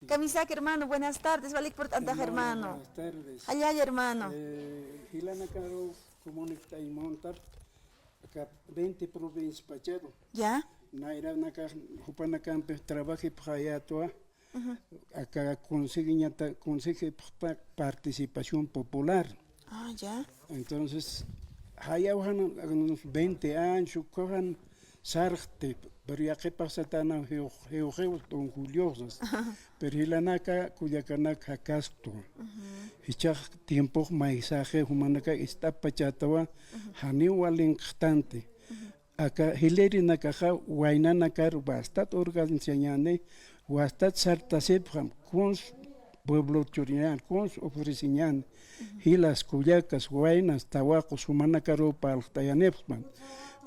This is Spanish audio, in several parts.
Camisac, hermano, buenas tardes. Vale por tanta, hermano. Buenas tardes. Allá, hermano. Hilana Caro, comunidad y montar, acá 20 provincias pachado. ¿Ya? Naira Naka, Jupana Campe, trabaje para allá toda. Acá consigue participación popular. Ah, ya. Entonces, allá unos 20 años, cojan sarte, pero ya que pasa tan don Juliosas, pero hilanaka cuyacanaka casto. Hichak tiempo maisaje humanaka está pachatawa, hani walinkstante. Acá hileri nakaja wainanakar bastat organizaciones, bastat sartasepram, cons pueblo chorian, cons ofreciñan, hilas cuyacas, wainas, tahuacos, humanacaro para tayanepman.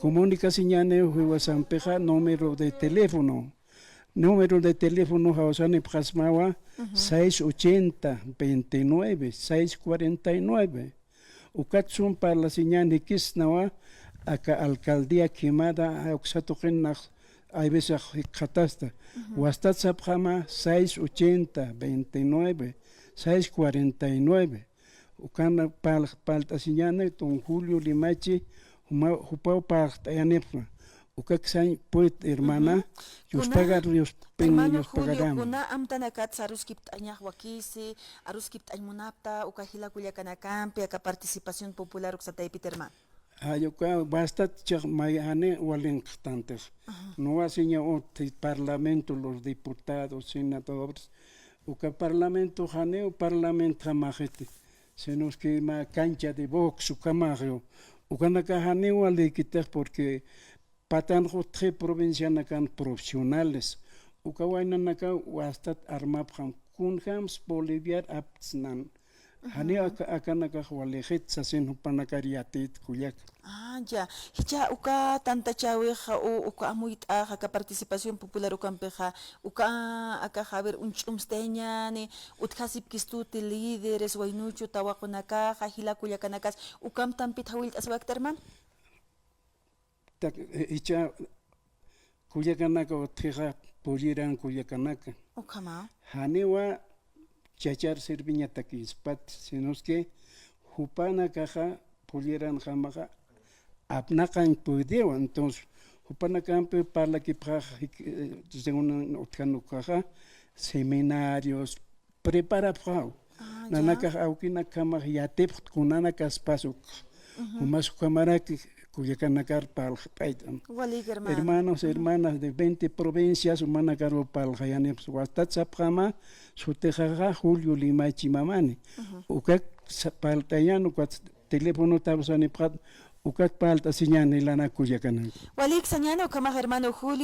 Comunicación huevasampeja número de teléfono. Número de teléfono Hausane Prasmawa 680 29 649. Ukatsum para la señal de Kisnawa, acá alcaldía quemada, Oxatogenak, hay veces catasta. Huastat Saprama 680 29 649. Ukana para la señal de Don Julio Limachi. Hupau part ayanepna ukaksan puet hermana yos pagar yos Hermano pagaram Julio, kuna amtanakat sa aruskip anyah wakisi, aruskip anymunapta, ukahila kulyakanakampi, aka participación popular uksa taipit hermano. ayoka basta chak mayane walentantes no asinya ot parlamento los diputados senadores uka parlamento hane o parlamento majete se nos que ma cancha de box ukamario Ukanaka hanewale quitar porque patan tres provincias profesionales. Ukawaina naka wastat armaphan kunhams Bolivia aptsnan. Hani akanaka walejet sasen hupanakariatit kuyak. Ah, ya. Hicha uka tanta chaweja o uka amuita aka participación popular ukampeja uka aka haber unchumsteñani utkasip kistuti líderes wainucho tawakunaka hila kuyakanakas ukam tampit hawil aswakterman. Tak hicha kuyakanaka otija puliran kuyakanaka. Ukama. Hanewa chachar serviña takispat senos que hupana caja pulieran jamaja apnakan pudewa entonces hupana campe para que según otcano caja seminarios prepara frau nanaka aukina kama yatep kunana kaspaso humas kamara que Cuyacanakar para hermanos, hermanas de 20 provincias, humanacaro para el Hayaneps, Huastatzapjama, Sutejaja, Julio Lima Chimamani. Ucat Paltayano, teléfono Tabsaniprat, Ucat Palta Siñan y Lana Cuyacanan. Walik Sañano, hermano Julio.